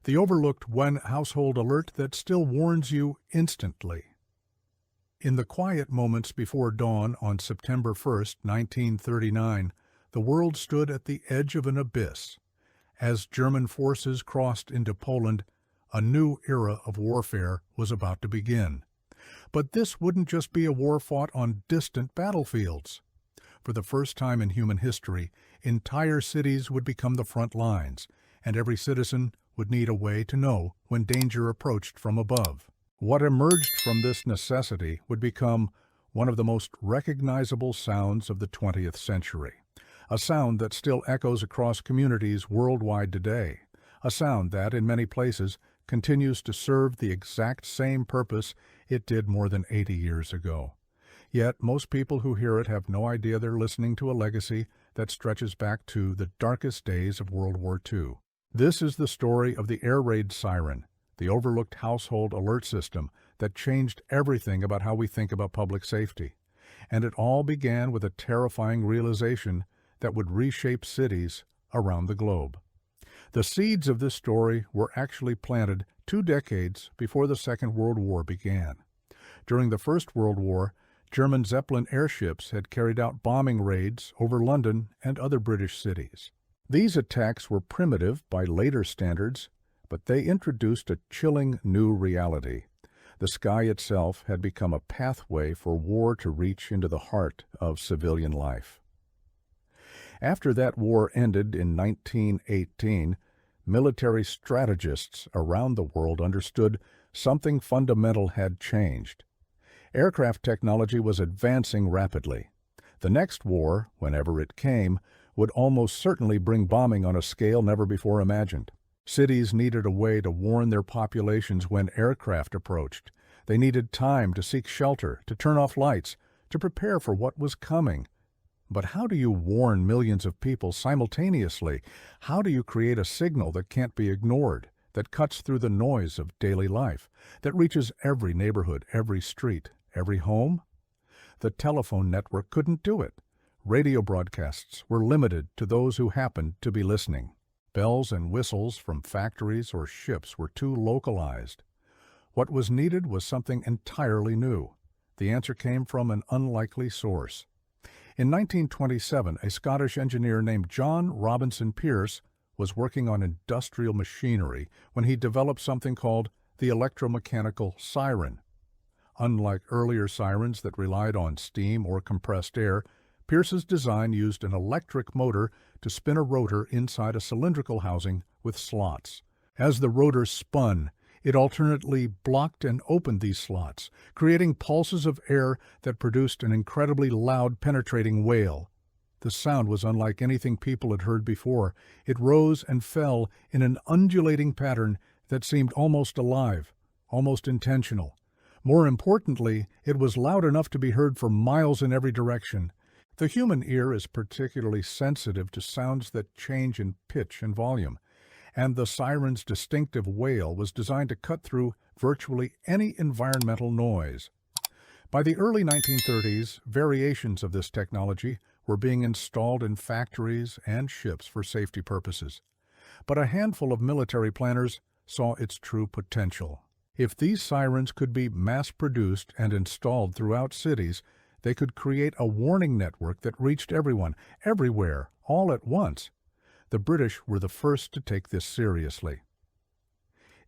The overlooked one household alert that still warns you instantly. In the quiet moments before dawn on September 1st, 1939, the world stood at the edge of an abyss. As German forces crossed into Poland, a new era of warfare was about to begin. But this wouldn't just be a war fought on distant battlefields. For the first time in human history, entire cities would become the front lines, and every citizen would need a way to know when danger approached from above. What emerged from this necessity would become one of the most recognizable sounds of the 20th century, a sound that still echoes across communities worldwide today, a sound that, in many places, continues to serve the exact same purpose it did more than 80 years ago. Yet most people who hear it have no idea they're listening to a legacy that stretches back to the darkest days of World War II. This is the story of the air raid siren, the overlooked household alert system that changed everything about how we think about public safety. And it all began with a terrifying realization that would reshape cities around the globe. The seeds of this story were actually planted 2 decades before the Second World War began. During the First World War, German Zeppelin airships had carried out bombing raids over London and other British cities. These attacks were primitive by later standards, but they introduced a chilling new reality. The sky itself had become a pathway for war to reach into the heart of civilian life. After that war ended in 1918, military strategists around the world understood something fundamental had changed. Aircraft technology was advancing rapidly. The next war, whenever it came, would almost certainly bring bombing on a scale never before imagined. Cities needed a way to warn their populations when aircraft approached. They needed time to seek shelter, to turn off lights, to prepare for what was coming. But how do you warn millions of people simultaneously? How do you create a signal that can't be ignored, that cuts through the noise of daily life, that reaches every neighborhood, every street, every home? The telephone network couldn't do it. Radio broadcasts were limited to those who happened to be listening. Bells and whistles from factories or ships were too localized. What was needed was something entirely new. The answer came from an unlikely source. In 1927, a Scottish engineer named John Robinson Pierce was working on industrial machinery when he developed something called the electromechanical siren. Unlike earlier sirens that relied on steam or compressed air, Pierce's design used an electric motor to spin a rotor inside a cylindrical housing with slots. As the rotor spun, it alternately blocked and opened these slots, creating pulses of air that produced an incredibly loud, penetrating wail. The sound was unlike anything people had heard before. It rose and fell in an undulating pattern that seemed almost alive, almost intentional. More importantly, it was loud enough to be heard for miles in every direction. The human ear is particularly sensitive to sounds that change in pitch and volume, and the siren's distinctive wail was designed to cut through virtually any environmental noise. By the early 1930s, variations of this technology were being installed in factories and ships for safety purposes. But a handful of military planners saw its true potential. If these sirens could be mass-produced and installed throughout cities, they could create a warning network that reached everyone, everywhere, all at once. The British were the first to take this seriously.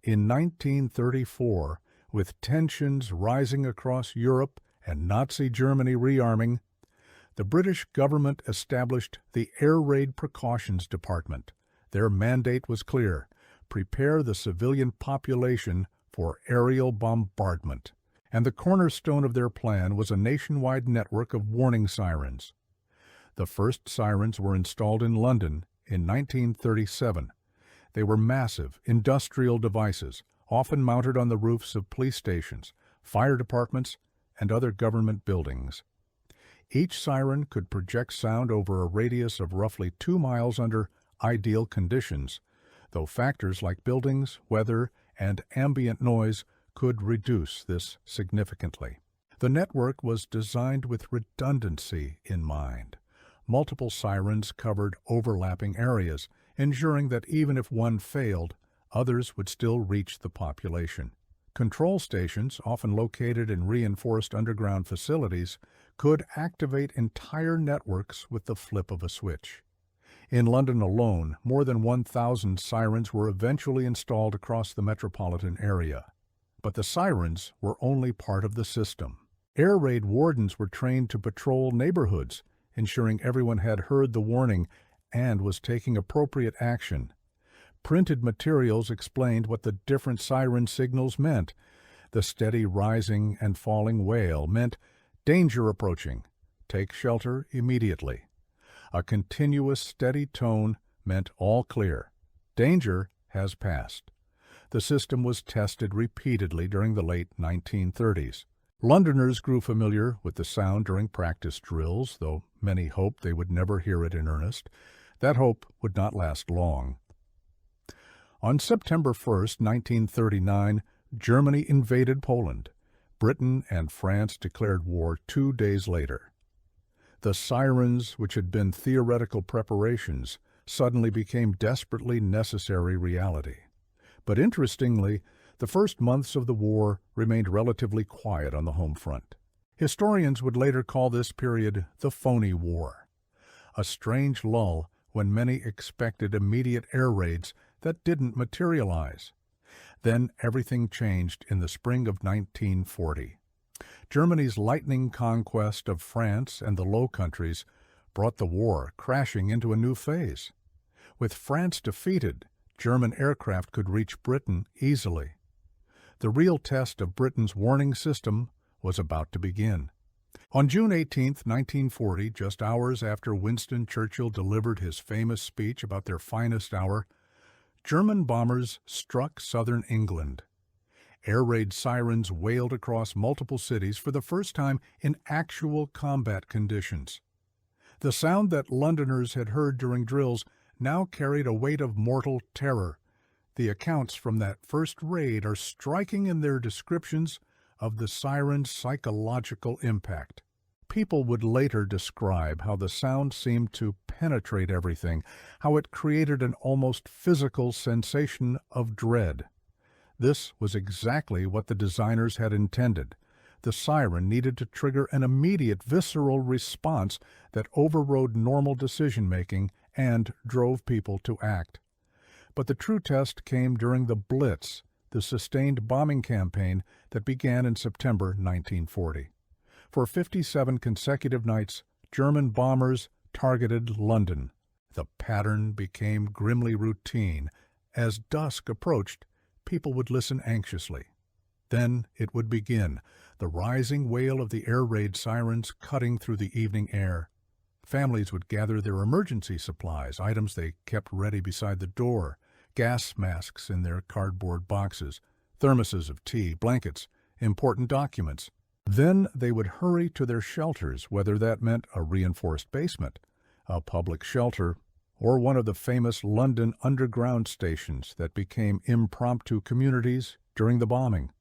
In 1934, with tensions rising across Europe and Nazi Germany rearming, the British government established the Air Raid Precautions Department. Their mandate was clear: prepare the civilian population for aerial bombardment. And the cornerstone of their plan was a nationwide network of warning sirens. The first sirens were installed in London in 1937. They were massive, industrial devices, often mounted on the roofs of police stations, fire departments, and other government buildings. Each siren could project sound over a radius of roughly 2 miles under ideal conditions, though factors like buildings, weather, and ambient noise could reduce this significantly. The network was designed with redundancy in mind. Multiple sirens covered overlapping areas, ensuring that even if one failed, Others would still reach the population. Control stations, often located in reinforced underground facilities, could activate entire networks with the flip of a switch. In London alone, more than 1,000 sirens were eventually installed across the metropolitan area. But the sirens were only part of the system. Air raid wardens were trained to patrol neighborhoods, ensuring everyone had heard the warning and was taking appropriate action. Printed materials explained what the different siren signals meant. The steady rising and falling wail meant danger approaching. Take shelter immediately. A continuous steady tone meant all clear. Danger has passed. The system was tested repeatedly during the late 1930s. Londoners grew familiar with the sound during practice drills, though many hoped they would never hear it in earnest. That hope would not last long. On September 1, 1939, Germany invaded Poland. Britain and France declared war 2 days later. The sirens, which had been theoretical preparations, suddenly became desperately necessary reality. But interestingly, the first months of the war remained relatively quiet on the home front. Historians would later call this period the phony war, a strange lull when many expected immediate air raids that didn't materialize. Then everything changed in the spring of 1940. Germany's lightning conquest of France and the Low Countries brought the war crashing into a new phase. With France defeated, German aircraft could reach Britain easily. The real test of Britain's warning system was about to begin. On June 18, 1940, just hours after Winston Churchill delivered his famous speech about their finest hour, German bombers struck southern England. Air raid sirens wailed across multiple cities for the first time in actual combat conditions. The sound that Londoners had heard during drills now carried a weight of mortal terror. The accounts from that first raid are striking in their descriptions of the siren's psychological impact. People would later describe how the sound seemed to penetrate everything, how it created an almost physical sensation of dread. This was exactly what the designers had intended. The siren needed to trigger an immediate visceral response that overrode normal decision-making and drove people to act. But the true test came during the Blitz, the sustained bombing campaign that began in September 1940. For 57 consecutive nights, German bombers targeted London. The pattern became grimly routine. As dusk approached, people would listen anxiously. Then it would begin, the rising wail of the air raid sirens cutting through the evening air. Families would gather their emergency supplies, items they kept ready beside the door, gas masks in their cardboard boxes, thermoses of tea, blankets, important documents. Then they would hurry to their shelters, whether that meant a reinforced basement, a public shelter, or one of the famous London underground stations that became impromptu communities during the bombing.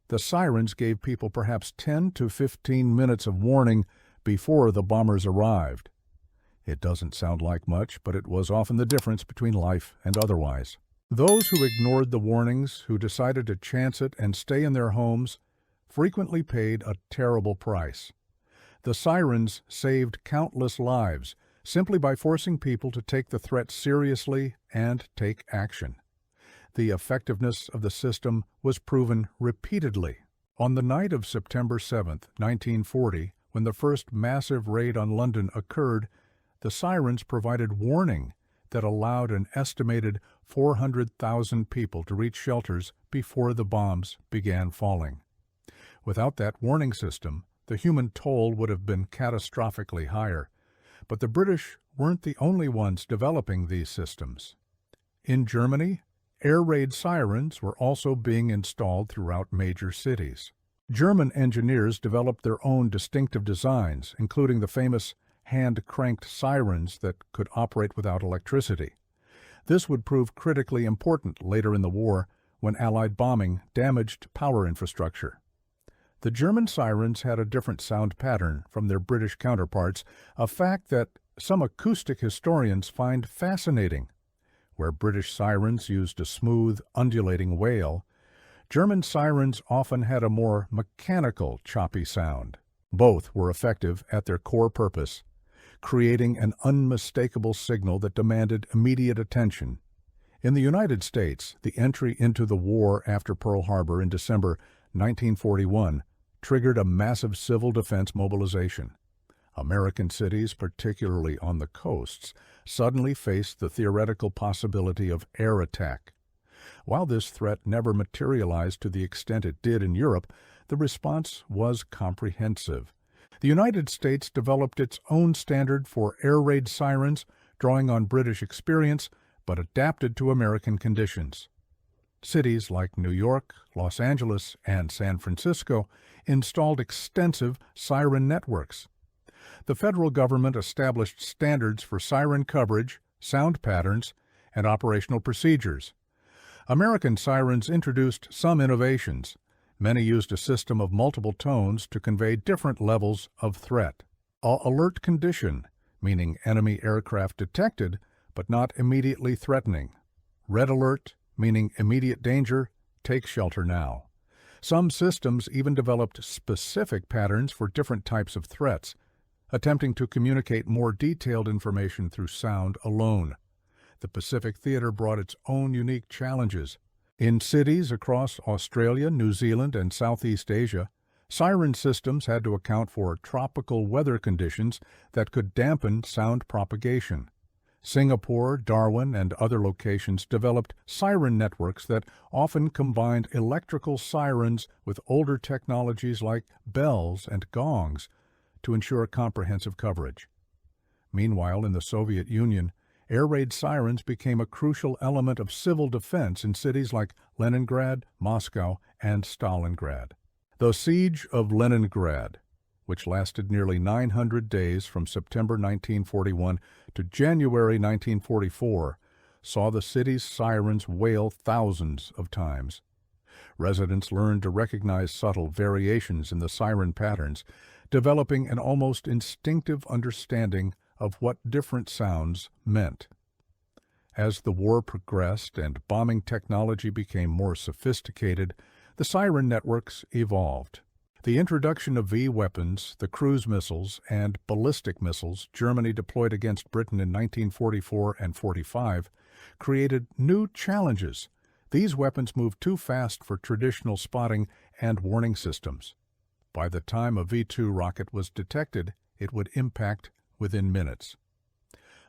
The sirens gave people perhaps 10 to 15 minutes of warning before the bombers arrived. It doesn't sound like much, but it was often the difference between life and otherwise. Those who ignored the warnings, who decided to chance it and stay in their homes, frequently paid a terrible price. The sirens saved countless lives simply by forcing people to take the threat seriously and take action. The effectiveness of the system was proven repeatedly. On the night of September 7, 1940, when the first massive raid on London occurred, the sirens provided warning that allowed an estimated 400,000 people to reach shelters before the bombs began falling. Without that warning system, the human toll would have been catastrophically higher. But the British weren't the only ones developing these systems. In Germany, air raid sirens were also being installed throughout major cities. German engineers developed their own distinctive designs, including the famous hand-cranked sirens that could operate without electricity. This would prove critically important later in the war when Allied bombing damaged power infrastructure. The German sirens had a different sound pattern from their British counterparts, a fact that some acoustic historians find fascinating. Where British sirens used a smooth, undulating wail, German sirens often had a more mechanical, choppy sound. Both were effective at their core purpose, creating an unmistakable signal that demanded immediate attention. In the United States, the entry into the war after Pearl Harbor in December 1941 triggered a massive civil defense mobilization. American cities, particularly on the coasts, suddenly faced the theoretical possibility of air attack. While this threat never materialized to the extent it did in Europe, the response was comprehensive. The United States developed its own standard for air raid sirens, drawing on British experience, but adapted to American conditions. Cities like New York, Los Angeles, and San Francisco installed extensive siren networks. The federal government established standards for siren coverage, sound patterns, and operational procedures. American sirens introduced some innovations. Many used a system of multiple tones to convey different levels of threat. Alert condition, meaning enemy aircraft detected, but not immediately threatening. Red alert, meaning immediate danger, take shelter now. Some systems even developed specific patterns for different types of threats, attempting to communicate more detailed information through sound alone. The Pacific Theater brought its own unique challenges. In cities across Australia, New Zealand, and Southeast Asia, siren systems had to account for tropical weather conditions that could dampen sound propagation. Singapore, Darwin, and other locations developed siren networks that often combined electrical sirens with older technologies like bells and gongs to ensure comprehensive coverage. Meanwhile, in the Soviet Union, air raid sirens became a crucial element of civil defense in cities like Leningrad, Moscow, and Stalingrad. The Siege of Leningrad, which lasted nearly 900 days from September 1941 to January 1944, saw the city's sirens wail thousands of times. Residents learned to recognize subtle variations in the siren patterns, developing an almost instinctive understanding of what different sounds meant. As the war progressed and bombing technology became more sophisticated, the siren networks evolved. The introduction of V weapons, the cruise missiles, and ballistic missiles Germany deployed against Britain in 1944 and 45 created new challenges. These weapons moved too fast for traditional spotting and warning systems. By the time a V-2 rocket was detected, it would impact within minutes.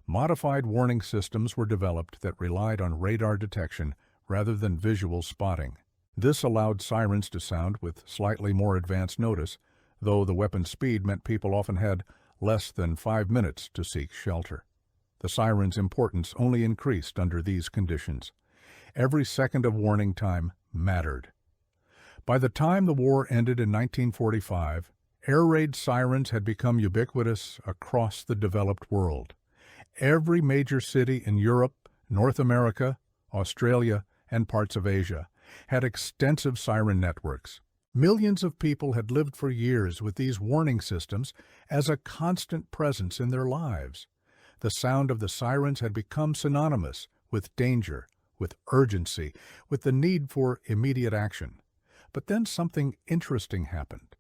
Modified warning systems were developed that relied on radar detection rather than visual spotting. This allowed sirens to sound with slightly more advance notice, though the weapon's speed meant people often had less than 5 minutes to seek shelter. The siren's importance only increased under these conditions. Every second of warning time mattered. By the time the war ended in 1945, air raid sirens had become ubiquitous across the developed world. Every major city in Europe, North America, Australia, and parts of Asia had extensive siren networks. Millions of people had lived for years with these warning systems as a constant presence in their lives. The sound of the sirens had become synonymous with danger, with urgency, with the need for immediate action. But then something interesting happened.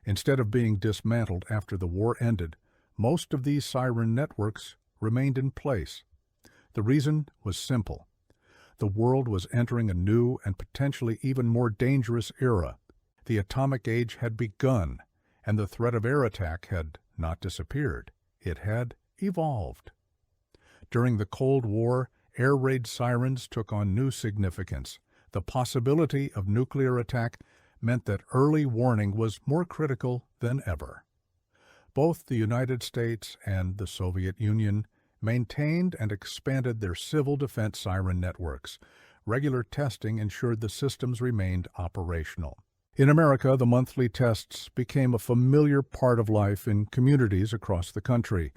Instead of being dismantled after the war ended, most of these siren networks remained in place. The reason was simple. The world was entering a new and potentially even more dangerous era. The atomic age had begun, and the threat of air attack had not disappeared. It had evolved. During the Cold War, air raid sirens took on new significance. The possibility of nuclear attack meant that early warning was more critical than ever. Both the United States and the Soviet Union maintained and expanded their civil defense siren networks. Regular testing ensured the systems remained operational. In America, the monthly tests became a familiar part of life in communities across the country.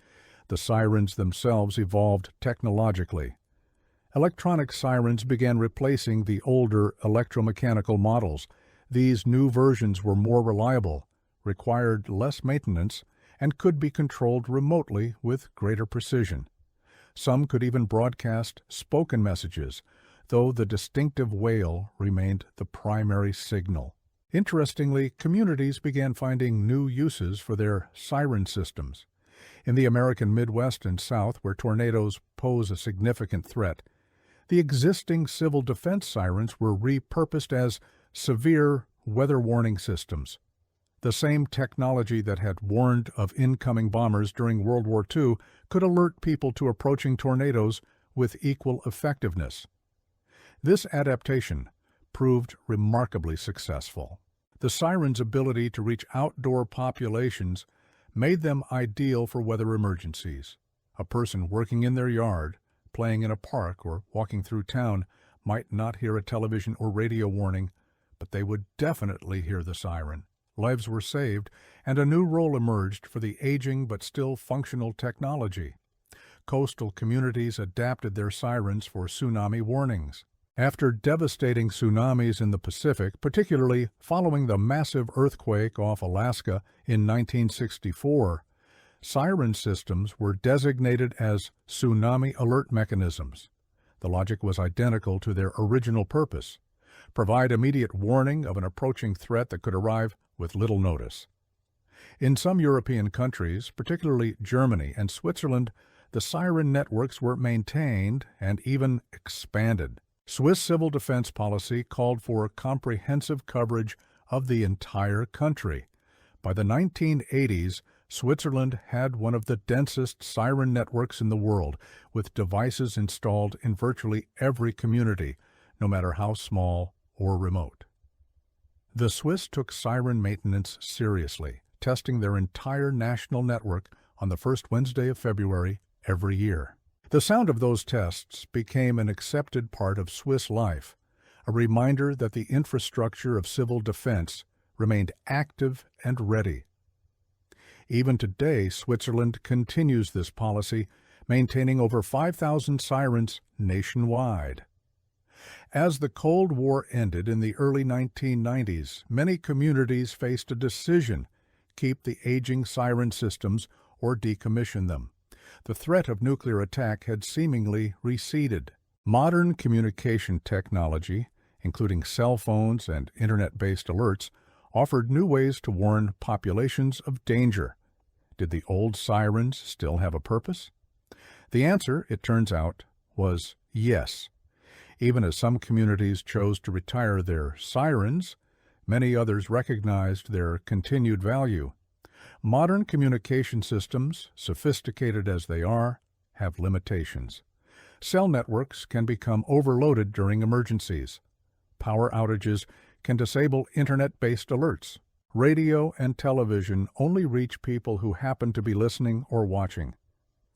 The sirens themselves evolved technologically. Electronic sirens began replacing the older electromechanical models. These new versions were more reliable, required less maintenance, and could be controlled remotely with greater precision. Some could even broadcast spoken messages, though the distinctive wail remained the primary signal. Interestingly, communities began finding new uses for their siren systems. In the American Midwest and South, where tornadoes pose a significant threat, the existing civil defense sirens were repurposed as severe weather warning systems. The same technology that had warned of incoming bombers during World War II could alert people to approaching tornadoes with equal effectiveness. This adaptation proved remarkably successful. The sirens' ability to reach outdoor populations made them ideal for weather emergencies. A person working in their yard, playing in a park, or walking through town might not hear a television or radio warning, but they would definitely hear the siren. Lives were saved, and a new role emerged for the aging but still functional technology. Coastal communities adapted their sirens for tsunami warnings. After devastating tsunamis in the Pacific, particularly following the massive earthquake off Alaska in 1964, siren systems were designated as tsunami alert mechanisms. The logic was identical to their original purpose: provide immediate warning of an approaching threat that could arrive with little notice. In some European countries, particularly Germany and Switzerland, the siren networks were maintained and even expanded. Swiss civil defense policy called for comprehensive coverage of the entire country. By the 1980s, Switzerland had one of the densest siren networks in the world, with devices installed in virtually every community, no matter how small or remote. The Swiss took siren maintenance seriously, testing their entire national network on the first Wednesday of February every year. The sound of those tests became an accepted part of Swiss life, a reminder that the infrastructure of civil defense remained active and ready. Even today, Switzerland continues this policy, maintaining over 5,000 sirens nationwide. As the Cold War ended in the early 1990s, many communities faced a decision: keep the aging siren systems or decommission them. The threat of nuclear attack had seemingly receded. Modern communication technology, including cell phones and internet-based alerts, offered new ways to warn populations of danger. Did the old sirens still have a purpose? The answer, it turns out, was yes. Even as some communities chose to retire their sirens, many others recognized their continued value. Modern communication systems, sophisticated as they are, have limitations. Cell networks can become overloaded during emergencies. Power outages can disable internet-based alerts. Radio and television only reach people who happen to be listening or watching.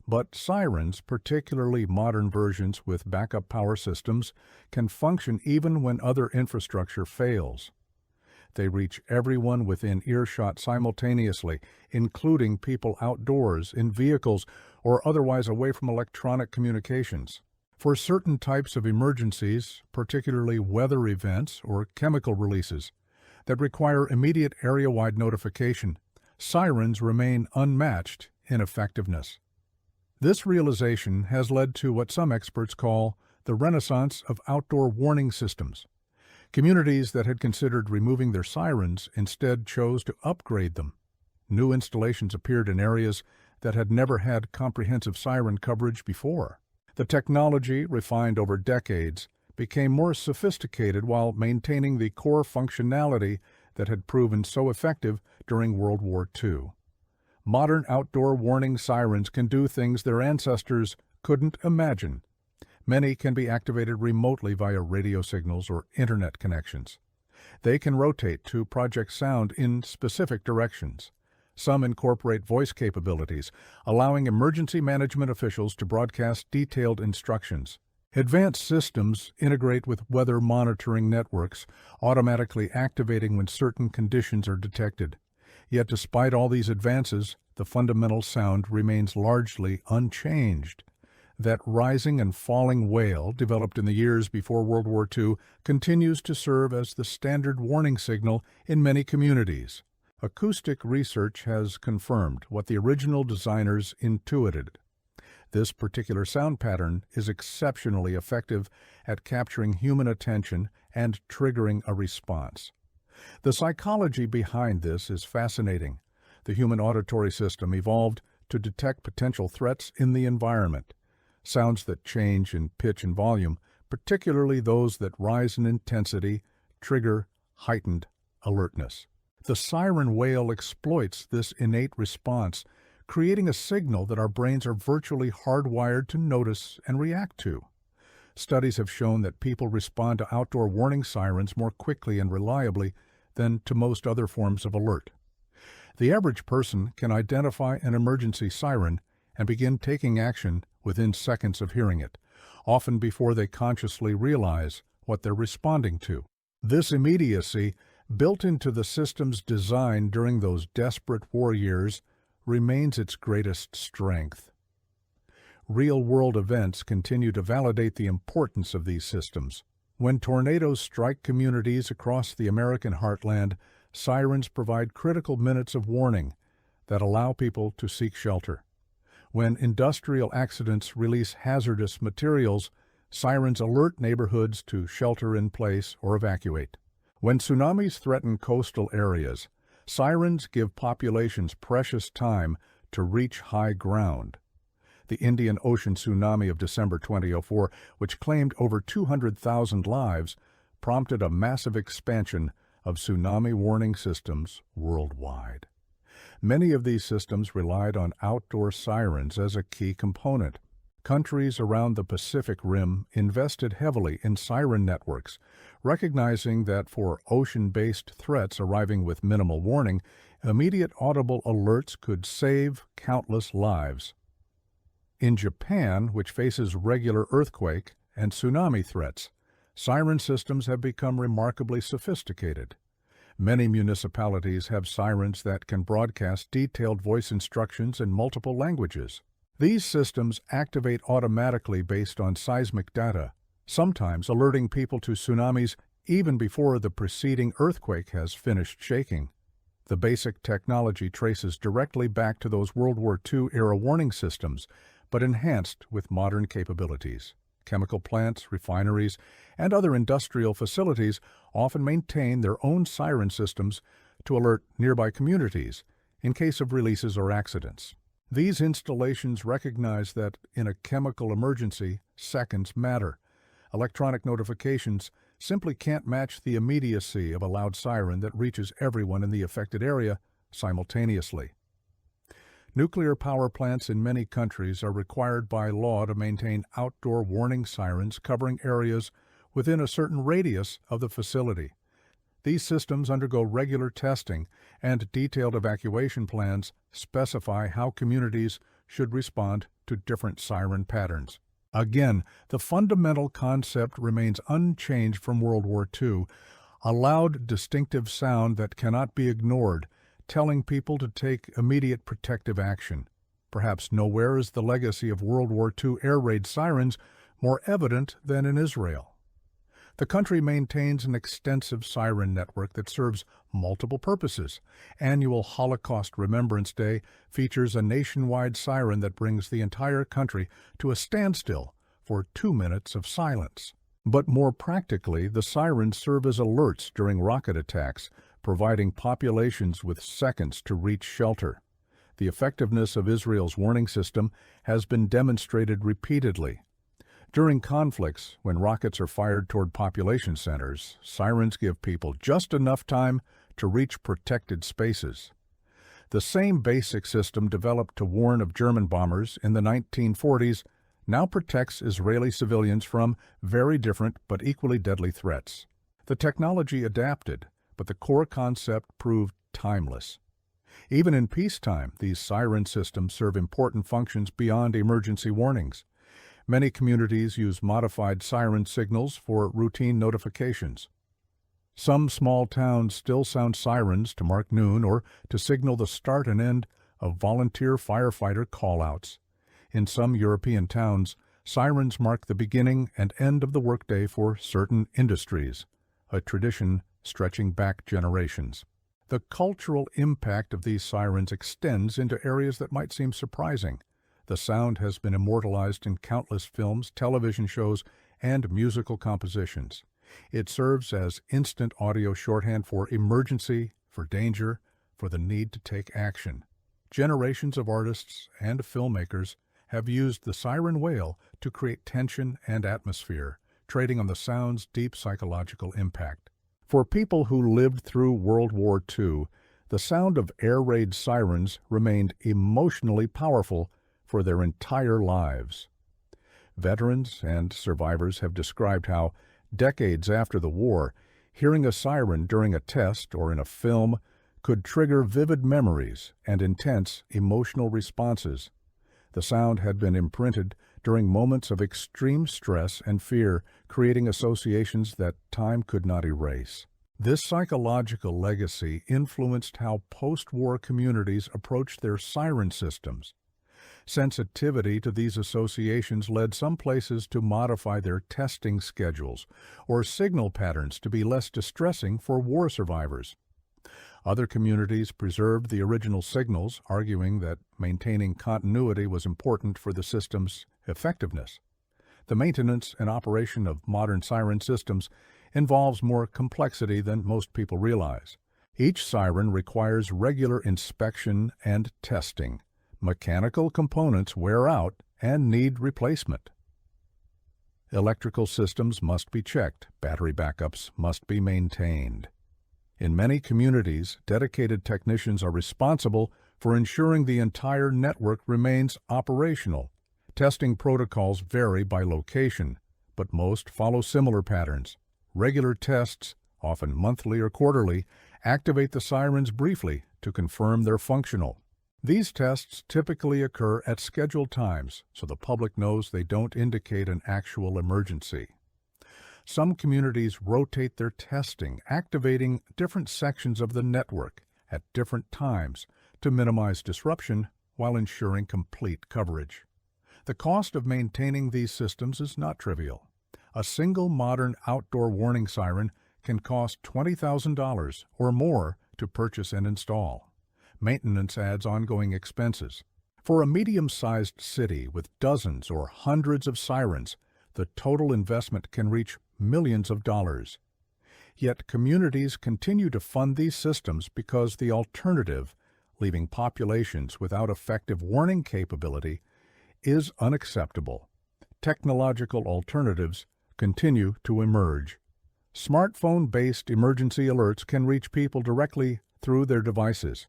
But sirens, particularly modern versions with backup power systems, can function even when other infrastructure fails. They reach everyone within earshot simultaneously, including people outdoors, in vehicles, or otherwise away from electronic communications. For certain types of emergencies, particularly weather events or chemical releases, that require immediate area-wide notification, sirens remain unmatched in effectiveness. This realization has led to what some experts call the renaissance of outdoor warning systems. Communities that had considered removing their sirens instead chose to upgrade them. New installations appeared in areas that had never had comprehensive siren coverage before. The technology, refined over decades, became more sophisticated while maintaining the core functionality that had proven so effective during World War II. Modern outdoor warning sirens can do things their ancestors couldn't imagine. Many can be activated remotely via radio signals or internet connections. They can rotate to project sound in specific directions. Some incorporate voice capabilities, allowing emergency management officials to broadcast detailed instructions. Advanced systems integrate with weather monitoring networks, automatically activating when certain conditions are detected. Yet despite all these advances, the fundamental sound remains largely unchanged. That rising and falling wail, developed in the years before World War II, continues to serve as the standard warning signal in many communities. Acoustic research has confirmed what the original designers intuited. This particular sound pattern is exceptionally effective at capturing human attention and triggering a response. The psychology behind this is fascinating. The human auditory system evolved to detect potential threats in the environment. Sounds that change in pitch and volume, particularly those that rise in intensity, trigger heightened alertness. The siren wail exploits this innate response, creating a signal that our brains are virtually hardwired to notice and react to. Studies have shown that people respond to outdoor warning sirens more quickly and reliably than to most other forms of alert. The average person can identify an emergency siren and begin taking action within seconds of hearing it, often before they consciously realize what they're responding to. This immediacy, built into the system's design during those desperate war years, remains its greatest strength. Real-world events continue to validate the importance of these systems. When tornadoes strike communities across the American heartland, sirens provide critical minutes of warning that allow people to seek shelter. When industrial accidents release hazardous materials, sirens alert neighborhoods to shelter in place or evacuate. When tsunamis threaten coastal areas, sirens give populations precious time to reach high ground. The Indian Ocean tsunami of December 2004, which claimed over 200,000 lives, prompted a massive expansion of tsunami warning systems worldwide. Many of these systems relied on outdoor sirens as a key component. Countries around the Pacific Rim invested heavily in siren networks, recognizing that for ocean-based threats arriving with minimal warning, immediate audible alerts could save countless lives. In Japan, which faces regular earthquake and tsunami threats, siren systems have become remarkably sophisticated. Many municipalities have sirens that can broadcast detailed voice instructions in multiple languages. These systems activate automatically based on seismic data, sometimes alerting people to tsunamis even before the preceding earthquake has finished shaking. The basic technology traces directly back to those World War II-era warning systems, but enhanced with modern capabilities. Chemical plants, refineries, and other industrial facilities often maintain their own siren systems to alert nearby communities in case of releases or accidents. These installations recognize that in a chemical emergency, seconds matter. Electronic notifications simply can't match the immediacy of a loud siren that reaches everyone in the affected area simultaneously. Nuclear power plants in many countries are required by law to maintain outdoor warning sirens covering areas within a certain radius of the facility. These systems undergo regular testing, and detailed evacuation plans specify how communities should respond to different siren patterns. Again, the fundamental concept remains unchanged from World War II, a loud, distinctive sound that cannot be ignored, telling people to take immediate protective action. Perhaps nowhere is the legacy of World War II air raid sirens more evident than in Israel. The country maintains an extensive siren network that serves multiple purposes. Annual Holocaust Remembrance Day features a nationwide siren that brings the entire country to a standstill for 2 minutes of silence. But more practically, the sirens serve as alerts during rocket attacks, providing populations with seconds to reach shelter. The effectiveness of Israel's warning system has been demonstrated repeatedly. During conflicts, when rockets are fired toward population centers, sirens give people just enough time to reach protected spaces. The same basic system developed to warn of German bombers in the 1940s now protects Israeli civilians from very different but equally deadly threats. The technology adapted, but the core concept proved timeless. Even in peacetime, these siren systems serve important functions beyond emergency warnings. Many communities use modified siren signals for routine notifications. Some small towns still sound sirens to mark noon or to signal the start and end of volunteer firefighter call-outs. In some European towns, sirens mark the beginning and end of the workday for certain industries, a tradition stretching back generations. The cultural impact of these sirens extends into areas that might seem surprising. The sound has been immortalized in countless films, television shows, and musical compositions. It serves as instant audio shorthand for emergency, for danger, for the need to take action. Generations of artists and filmmakers have used the siren wail to create tension and atmosphere, trading on the sound's deep psychological impact. For people who lived through World War II, the sound of air raid sirens remained emotionally powerful for their entire lives. Veterans and survivors have described how, decades after the war, hearing a siren during a test or in a film could trigger vivid memories and intense emotional responses. The sound had been imprinted during moments of extreme stress and fear, creating associations that time could not erase. This psychological legacy influenced how post-war communities approached their siren systems. Sensitivity to these associations led some places to modify their testing schedules or signal patterns to be less distressing for war survivors. Other communities preserved the original signals, arguing that maintaining continuity was important for the system's effectiveness. The maintenance and operation of modern siren systems involves more complexity than most people realize. Each siren requires regular inspection and testing. Mechanical components wear out and need replacement. Electrical systems must be checked. Battery backups must be maintained. In many communities, dedicated technicians are responsible for ensuring the entire network remains operational. Testing protocols vary by location, but most follow similar patterns. Regular tests, often monthly or quarterly, activate the sirens briefly to confirm they're functional. These tests typically occur at scheduled times, so the public knows they don't indicate an actual emergency. Some communities rotate their testing, activating different sections of the network at different times to minimize disruption while ensuring complete coverage. The cost of maintaining these systems is not trivial. A single modern outdoor warning siren can cost $20,000 or more to purchase and install. Maintenance adds ongoing expenses. For a medium-sized city with dozens or hundreds of sirens, the total investment can reach millions of dollars. Yet communities continue to fund these systems because the alternative, leaving populations without effective warning capability, is unacceptable. Technological alternatives continue to emerge. Smartphone-based emergency alerts can reach people directly through their devices.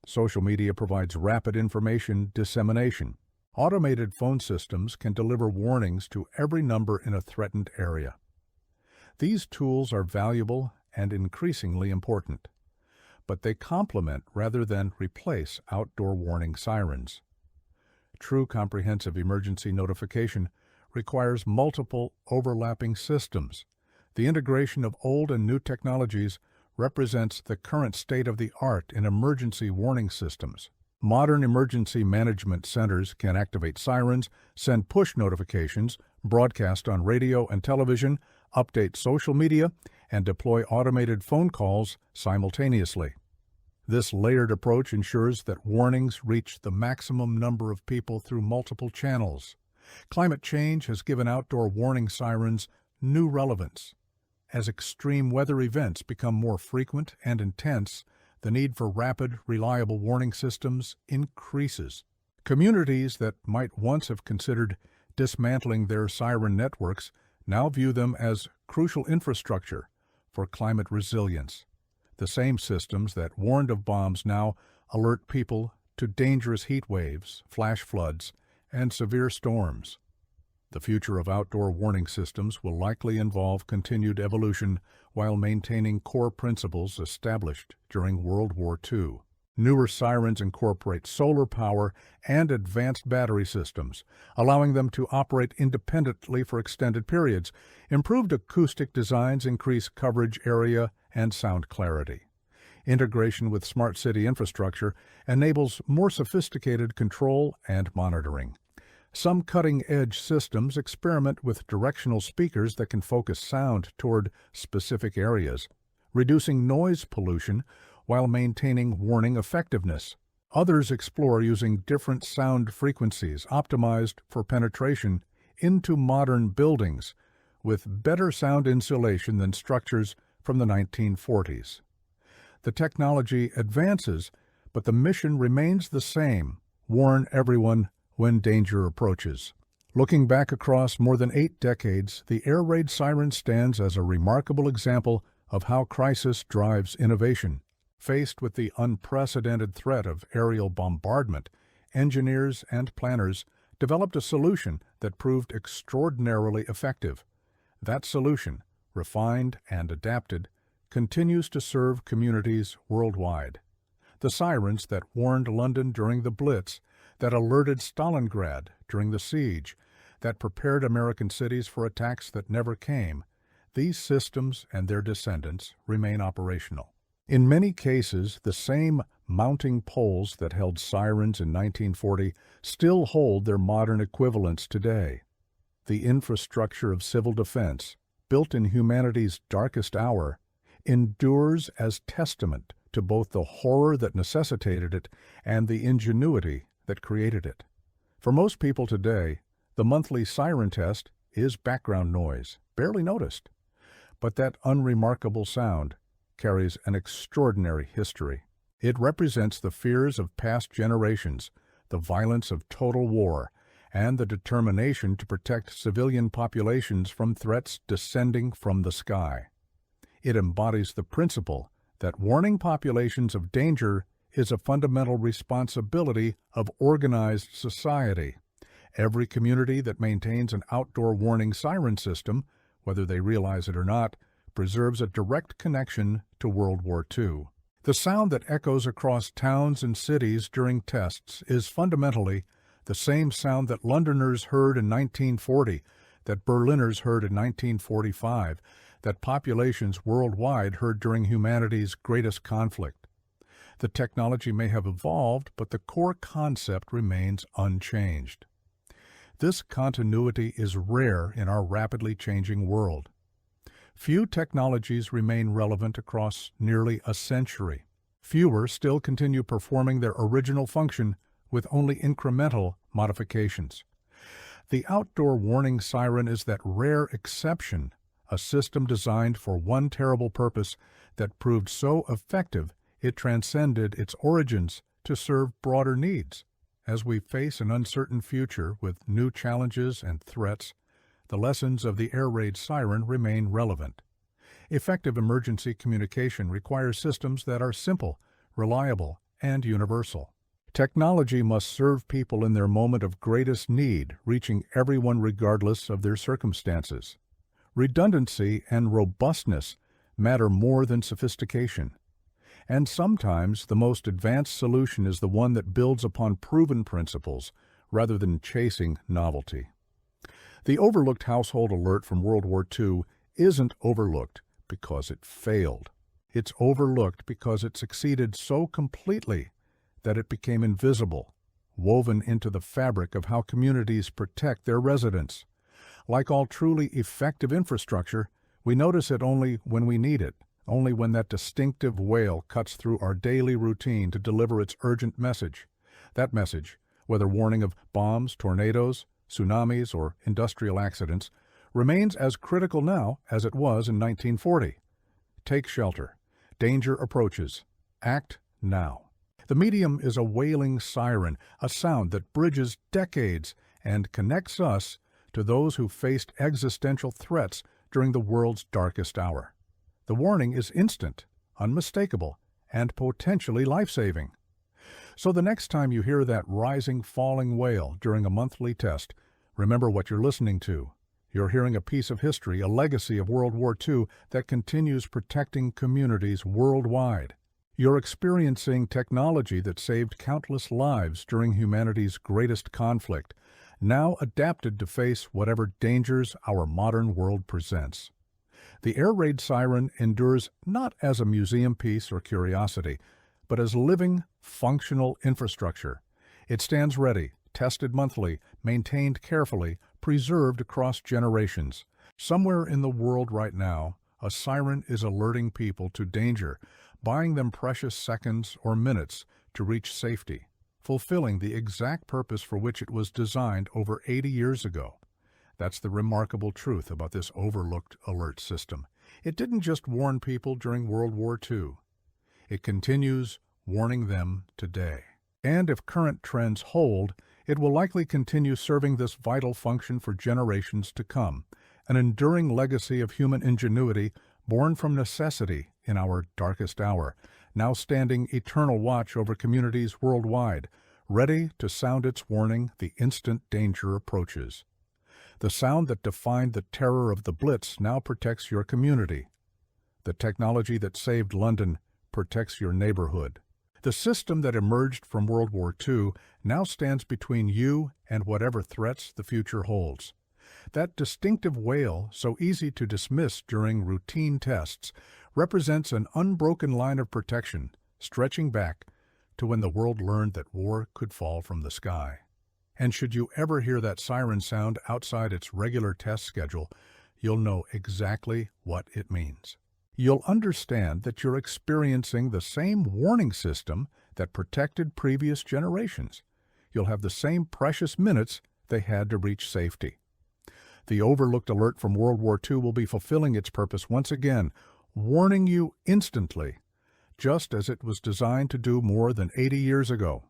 Social media provides rapid information dissemination. Automated phone systems can deliver warnings to every number in a threatened area. These tools are valuable and increasingly important, but they complement rather than replace outdoor warning sirens. True comprehensive emergency notification requires multiple overlapping systems. The integration of old and new technologies represents the current state of the art in emergency warning systems. Modern emergency management centers can activate sirens, send push notifications, broadcast on radio and television, update social media, and deploy automated phone calls simultaneously. This layered approach ensures that warnings reach the maximum number of people through multiple channels. Climate change has given outdoor warning sirens new relevance. As extreme weather events become more frequent and intense, the need for rapid, reliable warning systems increases. Communities that might once have considered dismantling their siren networks now view them as crucial infrastructure for climate resilience. The same systems that warned of bombs now alert people to dangerous heat waves, flash floods, and severe storms. The future of outdoor warning systems will likely involve continued evolution while maintaining core principles established during World War II. Newer sirens incorporate solar power and advanced battery systems, allowing them to operate independently for extended periods. Improved acoustic designs increase coverage area and sound clarity. Integration with smart city infrastructure enables more sophisticated control and monitoring. Some cutting-edge systems experiment with directional speakers that can focus sound toward specific areas, reducing noise pollution while maintaining warning effectiveness. Others explore using different sound frequencies optimized for penetration into modern buildings with better sound insulation than structures from the 1940s. The technology advances, but the mission remains the same: warn everyone when danger approaches. Looking back across more than 8 decades, the air raid siren stands as a remarkable example of how crisis drives innovation. Faced with the unprecedented threat of aerial bombardment, engineers and planners developed a solution that proved extraordinarily effective. That solution, refined and adapted, continues to serve communities worldwide. The sirens that warned London during the Blitz, that alerted Stalingrad during the siege, that prepared American cities for attacks that never came, these systems and their descendants remain operational. In many cases, the same mounting poles that held sirens in 1940 still hold their modern equivalents today. The infrastructure of civil defense, built in humanity's darkest hour, endures as testament to both the horror that necessitated it and the ingenuity that created it. For most people today, the monthly siren test is background noise, barely noticed. But that unremarkable sound carries an extraordinary history. It represents the fears of past generations, the violence of total war, and the determination to protect civilian populations from threats descending from the sky. It embodies the principle that warning populations of danger is a fundamental responsibility of organized society. Every community that maintains an outdoor warning siren system, whether they realize it or not, preserves a direct connection to World War II. The sound that echoes across towns and cities during tests is fundamentally the same sound that Londoners heard in 1940, that Berliners heard in 1945, that populations worldwide heard during humanity's greatest conflict. The technology may have evolved, but the core concept remains unchanged. This continuity is rare in our rapidly changing world. Few technologies remain relevant across nearly a century. Fewer still continue performing their original function with only incremental modifications. The outdoor warning siren is that rare exception, a system designed for one terrible purpose that proved so effective it transcended its origins to serve broader needs. As we face an uncertain future with new challenges and threats, the lessons of the air raid siren remain relevant. Effective emergency communication requires systems that are simple, reliable, and universal. Technology must serve people in their moment of greatest need, reaching everyone regardless of their circumstances. Redundancy and robustness matter more than sophistication. And sometimes the most advanced solution is the one that builds upon proven principles rather than chasing novelty. The overlooked household alert from World War II isn't overlooked because it failed. It's overlooked because it succeeded so completely that it became invisible, woven into the fabric of how communities protect their residents. Like all truly effective infrastructure, we notice it only when we need it, only when that distinctive wail cuts through our daily routine to deliver its urgent message. That message, whether warning of bombs, tornadoes, tsunamis, or industrial accidents, remains as critical now as it was in 1940. Take shelter. Danger approaches. Act now. The medium is a wailing siren, a sound that bridges decades and connects us to those who faced existential threats during the world's darkest hour. The warning is instant, unmistakable, and potentially life-saving. So the next time you hear that rising, falling wail during a monthly test, remember what you're listening to. You're hearing a piece of history, a legacy of World War II that continues protecting communities worldwide. You're experiencing technology that saved countless lives during humanity's greatest conflict, now adapted to face whatever dangers our modern world presents. The air raid siren endures not as a museum piece or curiosity, but as living, functional infrastructure. It stands ready, tested monthly, maintained carefully, preserved across generations. Somewhere in the world right now, A siren is alerting people to danger, buying them precious seconds or minutes to reach safety, fulfilling the exact purpose for which it was designed over 80 years ago. That's the remarkable truth about this overlooked alert system. It didn't just warn people during World War II. It continues warning them today. And if current trends hold, it will likely continue serving this vital function for generations to come, an enduring legacy of human ingenuity born from necessity in our darkest hour, now standing eternal watch over communities worldwide, ready to sound its warning the instant danger approaches. The sound that defined the terror of the Blitz now protects your community. The technology that saved London protects your neighborhood. The system that emerged from World War II now stands between you and whatever threats the future holds. That distinctive wail, so easy to dismiss during routine tests, represents an unbroken line of protection, stretching back to when the world learned that war could fall from the sky. And should you ever hear that siren sound outside its regular test schedule, you'll know exactly what it means. You'll understand that you're experiencing the same warning system that protected previous generations. You'll have the same precious minutes they had to reach safety. The overlooked alert from World War II will be fulfilling its purpose once again, warning you instantly, just as it was designed to do more than 80 years ago.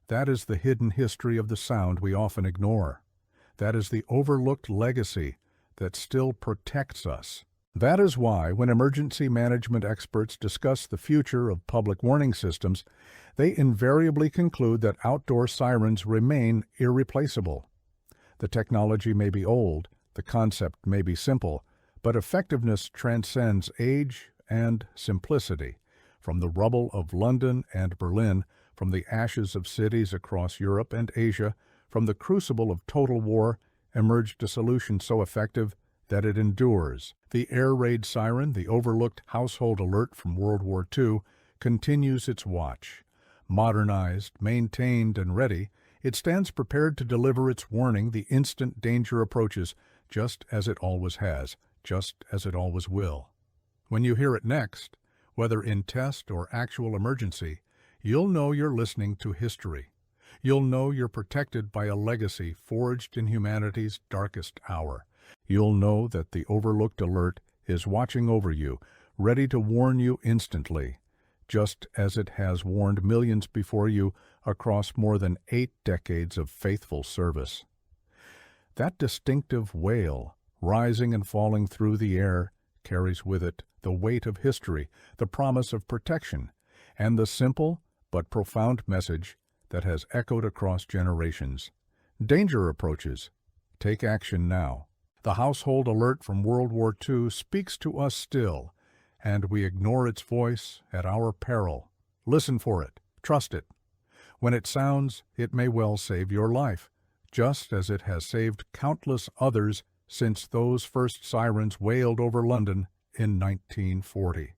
That is the hidden history of the sound we often ignore. That is the overlooked legacy that still protects us. That is why, when emergency management experts discuss the future of public warning systems, they invariably conclude that outdoor sirens remain irreplaceable. The technology may be old, the concept may be simple, but effectiveness transcends age and simplicity. From the rubble of London and Berlin, from the ashes of cities across Europe and Asia, from the crucible of total war, emerged a solution so effective that it endures. The air raid siren, the overlooked household alert from World War II, continues its watch. Modernized, maintained, and ready, it stands prepared to deliver its warning the instant danger approaches, just as it always has, just as it always will. When you hear it next, whether in test or actual emergency, you'll know you're listening to history. You'll know you're protected by a legacy forged in humanity's darkest hour. You'll know that the overlooked alert is watching over you, ready to warn you instantly, just as it has warned millions before you across more than 8 decades of faithful service. That distinctive wail, rising and falling through the air, carries with it the weight of history, the promise of protection, and the simple but profound message that has echoed across generations. Danger approaches. Take action now. The household alert from World War II speaks to us still, and we ignore its voice at our peril. Listen for it. Trust it. When it sounds, it may well save your life, just as it has saved countless others since those first sirens wailed over London in 1940.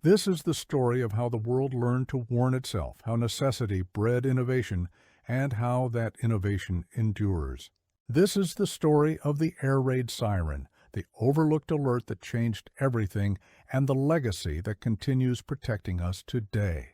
This is the story of how the world learned to warn itself, how necessity bred innovation, and how that innovation endures. This is the story of the air raid siren, the overlooked alert that changed everything, and the legacy that continues protecting us today.